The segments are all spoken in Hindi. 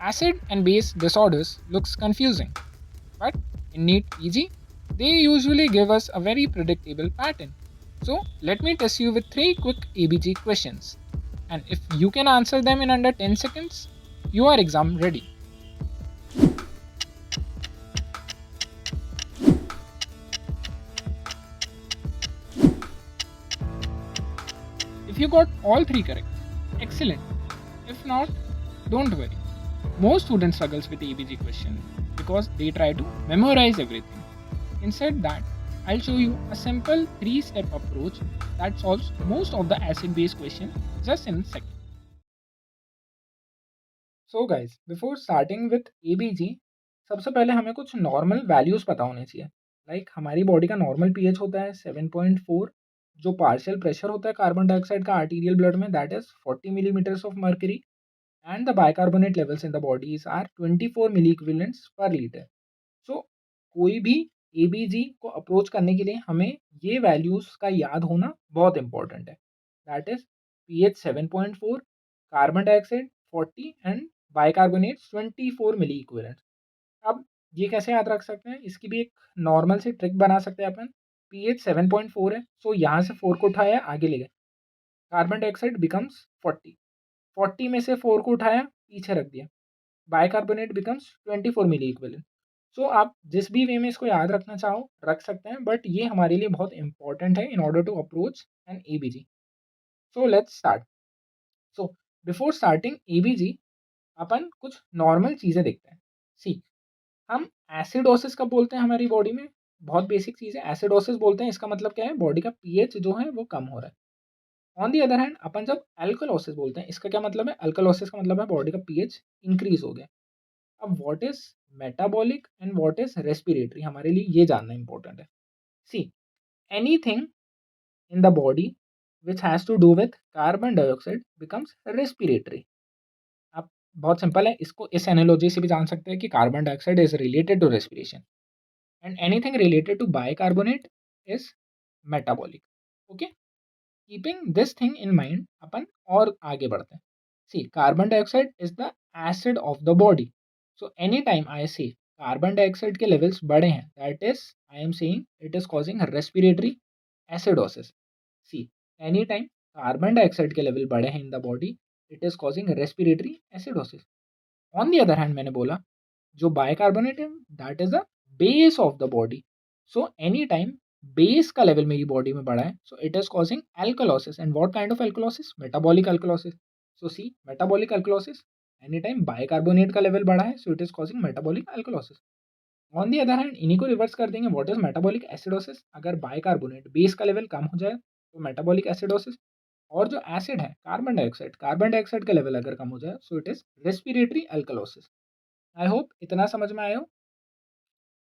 Acid and base disorders looks confusing, but in NEET PG, they usually give us a very predictable pattern. So let me test you with 3 quick ABG questions. And if you can answer them in under 10 seconds, you are exam ready. If you got all 3 correct, excellent. If not, don't worry. Most students struggles with ABG question because they try to memorize everything. Instead that, I'll show you a simple 3-step approach that solves most of the acid-based question just in a second. So guys, before starting with ABG, सबसे पहले हमें कुछ नॉर्मल वैल्यूज पता होने चाहिए. लाइक हमारी बॉडी का नॉर्मल पीएच होता है 7.4. जो पार्शियल प्रेशर होता है कार्बन डाइऑक्साइड का आर्टीरियल ब्लड में that is 40 millimetres of mercury and the bicarbonate levels in the bodies are 24 milliequivalents per liter. So कोई भी ABG को अप्रोच करने के लिए हमें ये वैल्यूज का याद होना बहुत इंपॉर्टेंट है. That is pH 7.4, carbon dioxide 40 and bicarbonate 24 milliequivalent. अब ये कैसे याद रख सकते हैं, इसकी भी एक नॉर्मल सी ट्रिक बना सकते हैं अपन. pH 7.4 है, सो यहाँ से 4 को उठाया आगे ले गए, कार्बन डाइऑक्साइड बिकम्स 40 में से 4 को उठाया पीछे रख दिया, बाइकार्बोनेट बिकम्स 24 मिली इक्विवेलेंट. सो आप जिस भी वे में इसको याद रखना चाहो रख सकते हैं, बट ये हमारे लिए बहुत इंपॉर्टेंट है in order to approach an ABG. So let's start. So before starting ABG अपन कुछ नॉर्मल चीज़ें देखते हैं. सी, हम एसिडोसिस कब बोलते हैं हमारी बॉडी में, बहुत बेसिक चीज़ है. एसिडोसिस बोलते हैं, इसका मतलब क्या है, बॉडी का पीएच जो है वो कम हो रहा है. ऑन दी अदर हैंड अपन जब एल्कलोसिस बोलते हैं, इसका क्या मतलब है, अल्कलोसिस का मतलब है बॉडी का पीएच इंक्रीज हो गया. अब what is metabolic and what is respiratory, हमारे लिए ये जानना इंपॉर्टेंट है. See, anything in the body which has to do with carbon dioxide becomes respiratory. अब बहुत सिंपल है, इसको इस एनालॉजी से भी जान सकते हैं कि carbon dioxide is related to respiration and anything related to bicarbonate is metabolic. Okay, keeping this thing in mind अपन और आगे बढ़ते हैं. See, carbon dioxide is the acid of the body. So any time I see carbon dioxide के लेवल्स बढ़े हैं, that is I am saying it is causing respiratory acidosis. See, any time carbon dioxide के लेवल बढ़े हैं in the body, it is causing respiratory acidosis. On the other hand मैंने बोला जो बाइकार्बोनेट है that is the base of the body. So any time base का लेवल मेरी बॉडी में बढ़ा है, so it is causing alkalosis. And what kind of alkalosis, metabolic alkalosis. So see, metabolic alkalosis, any time bicarbonate का लेवल बढ़ा है, so it is causing metabolic alkalosis. On the other hand इन्हीं को रिवर्स कर देंगे, व्हाट इज मेटाबॉलिक एसिडोसिस, अगर बाइकार्बोनेट बेस का लेवल कम हो जाए तो मेटाबॉलिक एसिडोसिस. और जो एसिड है कार्बन डाइऑक्साइड का लेवल अगर कम हो जाए, सो it is respiratory alkalosis. I hope इतना समझ में आया हो.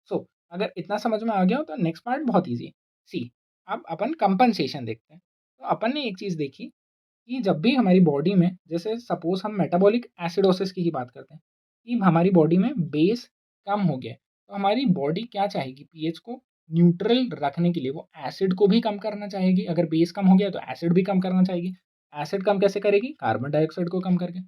सो अगर इतना समझ में आ गया हो तो नेक्स्ट पार्ट बहुत ईजी है. सी, अब अपन कंपनसेशन देखते हैं. तो अपन ने एक चीज़ देखी कि जब भी हमारी बॉडी में, जैसे सपोज हम मेटाबॉलिक एसिडोसिस की ही बात करते हैं, कि हमारी बॉडी में बेस कम हो गया है, तो हमारी बॉडी क्या चाहेगी, पीएच को न्यूट्रल रखने के लिए वो एसिड को भी कम करना चाहेगी. अगर बेस कम हो गया तो एसिड भी कम करना चाहेगी. एसिड कम कैसे करेगी, कार्बन डाइऑक्साइड को कम करके.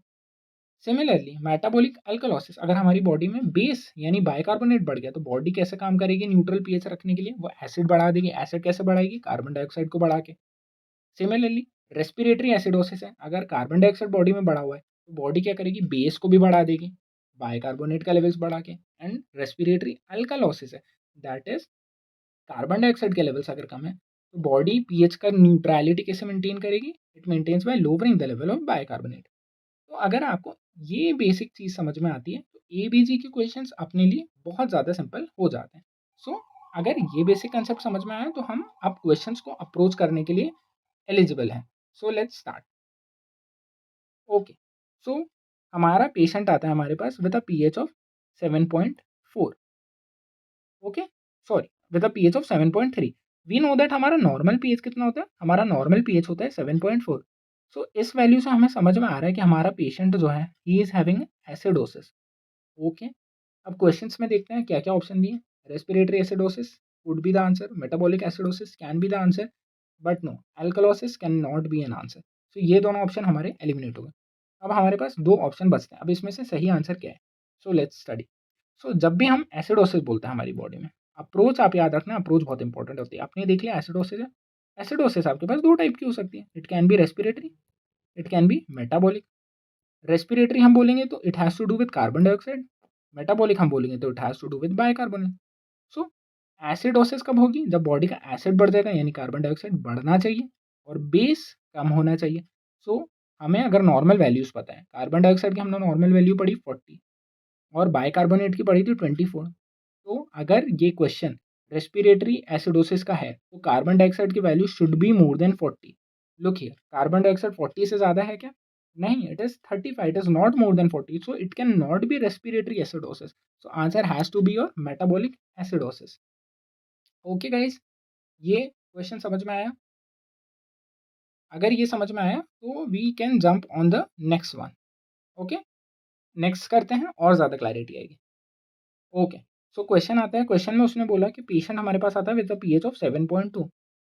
सिमिलरली मेटाबॉलिक अल्कलोसिस, अगर हमारी बॉडी में बेस यानी बाइकार्बोनेट बढ़ गया तो बॉडी कैसे काम करेगी न्यूट्रल पीएच रखने के लिए, वो एसिड बढ़ा देगी. एसिड कैसे बढ़ाएगी, कार्बन डाइऑक्साइड को बढ़ा के. सिमिलरली रेस्पिरेटरी एसिडोसिस है, अगर कार्बन डाइऑक्साइड बॉडी में बढ़ा हुआ है तो बॉडी क्या करेगी, बेस को भी बढ़ा देगी बाइकार्बोनेट का लेवल्स बढ़ा के. एंड रेस्पिरेटरी अल्कलोसिस है, दैट इज कार्बन डाइऑक्साइड के लेवल्स अगर कम है तो बॉडी पीएच का न्यूट्रलिटी कैसे मेंटेन करेगी, it maintains by lowering the level of bicarbonate. तो अगर आपको ये बेसिक चीज़ समझ में आती है तो एबीजी के क्वेश्चंस अपने लिए बहुत ज़्यादा सिंपल हो जाते हैं. सो अगर ये बेसिक कंसेप्ट समझ में आया तो हम अब क्वेश्चंस को अप्रोच करने के लिए एलिजिबल हैं. So let's start. Okay, so हमारा पेशेंट आता है हमारे पास with a pH of 7.4. Okay, sorry, with a pH of 7.3. We know that हमारा नॉर्मल पीएच कितना होता है, हमारा नॉर्मल पीएच होता है 7.4. सो इस वैल्यू से हमें समझ में आ रहा है कि हमारा पेशेंट जो है he is having acidosis. Okay, अब क्वेश्चंस में देखते हैं क्या क्या ऑप्शन दिए. Respiratory acidosis would be the answer, metabolic acidosis can be the answer, but no, alkalosis can not be an answer. So ये दोनों ऑप्शन हमारे एलिमिनेट हो गए. अब हमारे पास 2 ऑप्शन बचते हैं, अब इसमें से सही आंसर क्या है? So let's study. सो जब भी हम एसिडोसिस बोलते हैं हमारी बॉडी में, अप्रोच आप याद रखना, अप्रोच बहुत इंपॉर्टेंट होती है। आपने देख लिया एसिडोसिस है, एसिडोसिस आपके पास 2 टाइप की हो सकती है, it can be respiratory, it can be metabolic. Respiratory हम बोलेंगे तो it has to do with carbon dioxide, metabolic हम बोलेंगे तो it has to do with bicarbonate. So acidosis कब होगी? जब बॉडी का एसिड बढ़ जाएगा, यानी कार्बन डाइऑक्साइड बढ़ना चाहिए और बेस कम होना चाहिए। सो हमें अगर नॉर्मल वैल्यूज़ पता है, कार्बन डाइऑक्साइड की हमने नॉर्मल वैल्यू पढ़ी 40 और बाइकार्बोनेट की पढ़ी थी 24। तो अगर ये क्वेश्चन रेस्पिरेटरी एसिडोसिस का है तो कार्बन डाइऑक्साइड की value should be more than 40। Look here, carbon dioxide 40 से ज़्यादा है क्या? नहीं, it is 35, it is not more than 40, so it can not be respiratory acidosis. So answer has to be your metabolic acidosis. Okay guys, ये क्वेश्चन समझ में आया? अगर ये समझ में आया तो we can jump on the next one. Okay, next करते हैं और ज़्यादा क्लैरिटी आएगी। ओके, सो क्वेश्चन आता है, क्वेश्चन में उसने बोला कि पेशेंट हमारे पास आता है with a pH of 7.2।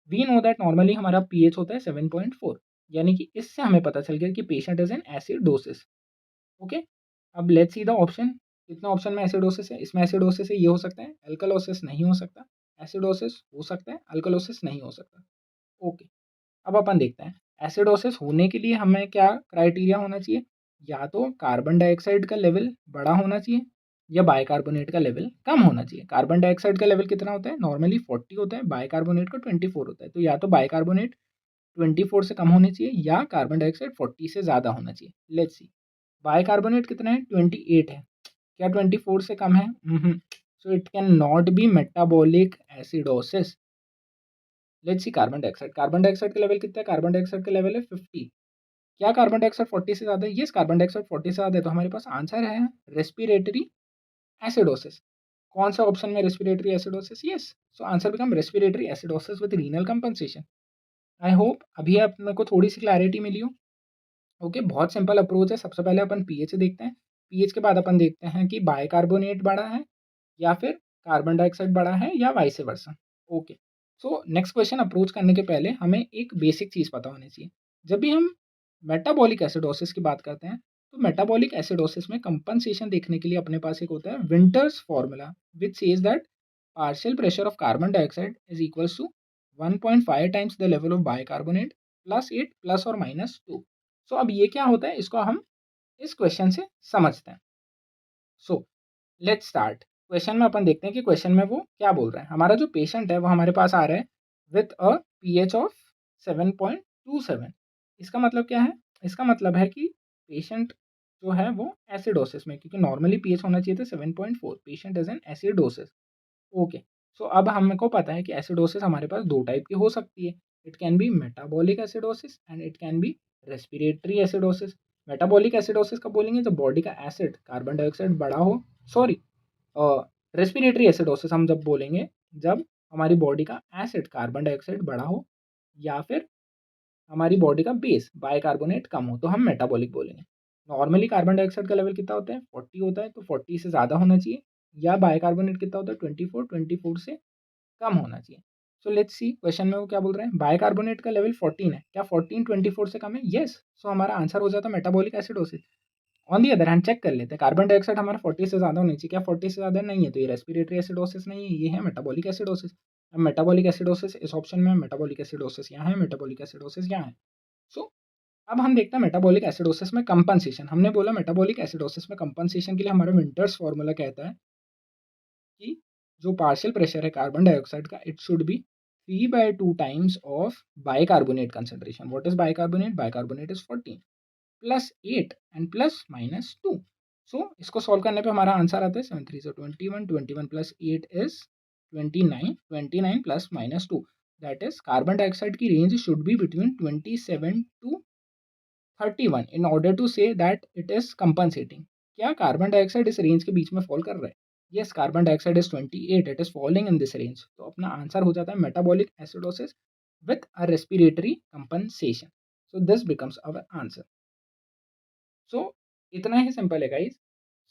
We know that normally हमारा पीएच होता है 7.4, यानी कि इससे हमें पता चल गया कि patient is in acidosis. Okay, अब लेट्स सी द ऑप्शन। कितने ऑप्शन में एसिडोसिस है? इसमें एसिडोसिस है, ये हो सकता है, एल्कलोसिस नहीं हो सकता, एसिडोसिस हो सकता है, अल्कलोसिस नहीं हो सकता। ओके, अब अपन देखते हैं एसिडोसिस होने के लिए हमें क्या क्राइटेरिया होना चाहिए। या तो कार्बन डाइऑक्साइड का लेवल बड़ा होना चाहिए या बाइकार्बोनेट का लेवल कम होना चाहिए। कार्बन डाइऑक्साइड का लेवल कितना होता है? नॉर्मली 40 होता है, बाइकार्बोनेट का 24 होता है। तो या तो बाइकार्बोनेट 24 से कम होनी चाहिए या कार्बन डाइऑक्साइड 40 से ज़्यादा होना चाहिए। लेट्स सी, बाइकार्बोनेट कितना है? 28 है। क्या 24 से कम है? So it can not B metabolic acidosis. Let's see carbon dioxide, carbon dioxide का लेवल कितना है? कार्बन डाइऑक्साइड का लेवल है 50। क्या कार्बन डाइऑक्साइड 40 से ज़्यादा है? यस, कार्बन डाइऑक्साइड 40 से ज़्यादा है, तो हमारे पास आंसर है रेस्पिरेटरी एसिडोसिस। कौन सा ऑप्शन में respiratory acidosis? Yes, so answer become respiratory acidosis with renal compensation. I hope अभी आप मेरे को थोड़ी सी क्लैरिटी मिली हो। ओके, बहुत सिंपल अप्रोच है। सबसे पहले अपन पीएच देखते हैं, पीएच के बाद अपन देखते हैं कि बाइकार्बोनेट बड़ा है या फिर कार्बन डाइऑक्साइड बड़ा है या vice versa. Okay, so next question approach करने के पहले हमें एक बेसिक चीज़ पता होनी चाहिए। जब भी हम मेटाबॉलिक एसिडोसिस की बात करते हैं तो मेटाबॉलिक एसिडोसिस में कंपनसेशन देखने के लिए अपने पास एक होता है Winter's formula which says that partial pressure of carbon dioxide is equals to 1.5 times the level of bicarbonate plus 8 plus और माइनस 2। सो अब ये क्या होता है, इसको हम इस क्वेश्चन से समझते हैं। So let's start. क्वेश्चन में अपन देखते हैं कि क्वेश्चन में वो क्या बोल रहे हैं। हमारा जो पेशेंट है वो हमारे पास आ रहा है विथ अ पीएच ऑफ 7.27। इसका मतलब क्या है? इसका मतलब है कि पेशेंट जो है वो एसिडोसिस में, क्योंकि नॉर्मली पीएच होना चाहिए था 7.4, patient is an acidosis. Okay, so अब हमको पता है कि एसिडोसिस हमारे पास 2 टाइप की हो सकती है। It can be metabolic acidosis and it can be respiratory acidosis. Metabolic acidosis कब बोलेंगे? जब बॉडी का एसिड कार्बन डाइऑक्साइड बढ़ा हो। सॉरी, रेस्पिरेटरी एसिडोसिस हम जब बोलेंगे जब हमारी बॉडी का एसिड कार्बन डाइऑक्साइड बढ़ा हो या फिर हमारी बॉडी का बेस बाइकार्बोनेट कम हो, तो हम मेटाबॉलिक बोलेंगे। नॉर्मली कार्बन डाइऑक्साइड का लेवल कितना होता है? 40 होता है, तो 40 से ज़्यादा होना चाहिए। या बाइकार्बोनेट कितना होता है? 24, 24 से कम होना चाहिए। सो लेट्स सी क्वेश्चन में वो क्या बोल रहे हैं। बाइकार्बोनेट का लेवल 14 है, क्या 14 24 से कम है? यस, सो हमारा आंसर हो जाता है metabolic acidosis. On the other hand check कर लेते हैं, कार्बन डाइऑक्साइड हमारा 40 से ज़्यादा होनी चाहिए, क्या 40 से ज़्यादा नहीं है? तो ये रेस्पिरेटरी एसिडोसिस नहीं है, ये है मेटाबॉलिक एसिडोसिस। अब मेटाबॉलिक एसिडोसिस इस ऑप्शन में, मेटाबॉलिक एसिडोसिस यहाँ है, मेटाबॉलिक एसिडोसिस यहाँ है। सो अब हम देखते हैं मेटाबॉलिक एसिडोसिस में कंपनसेशन। हमने बोला मेटाबॉलिक एसिडोसिस में कंपनसेशन के लिए हमारा विंटर्स फार्मूला कहता है कि जो पार्शियल प्रेशर है कार्बन डाइऑक्साइड का, it should be 3/2 times of bicarbonate concentration. What is bicarbonate? Bicarbonate is 14 plus 8 and plus minus 2। सो इसको सॉल्व करने पे हमारा आंसर आता है 7 3 से 21, 21 plus 8 is 29, 29 plus minus 2, that is carbon dioxide की range should be between 27 to 31 in order to say that it is compensating. क्या कार्बन डाइऑक्साइड इस रेंज के बीच में फॉल कर रहा है? Yes, carbon dioxide is 28, it is falling in this range. तो अपना आंसर हो जाता है metabolic acidosis with a respiratory compensation. So this becomes our answer. So इतना ही सिंपल है guys.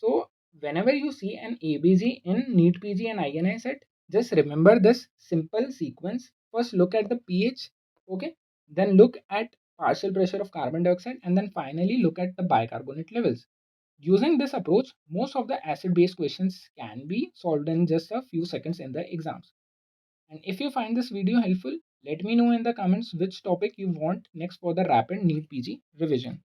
So whenever you see an ABG in NEET PG and INI set, just remember this simple sequence. First look at the pH, okay, then look at partial pressure of carbon dioxide, and then finally look at the bicarbonate levels. Using this approach, most of the acid-base questions can be solved in just a few seconds in the exams. And if you find this video helpful, let me know in the comments which topic you want next for the rapid NEET PG revision.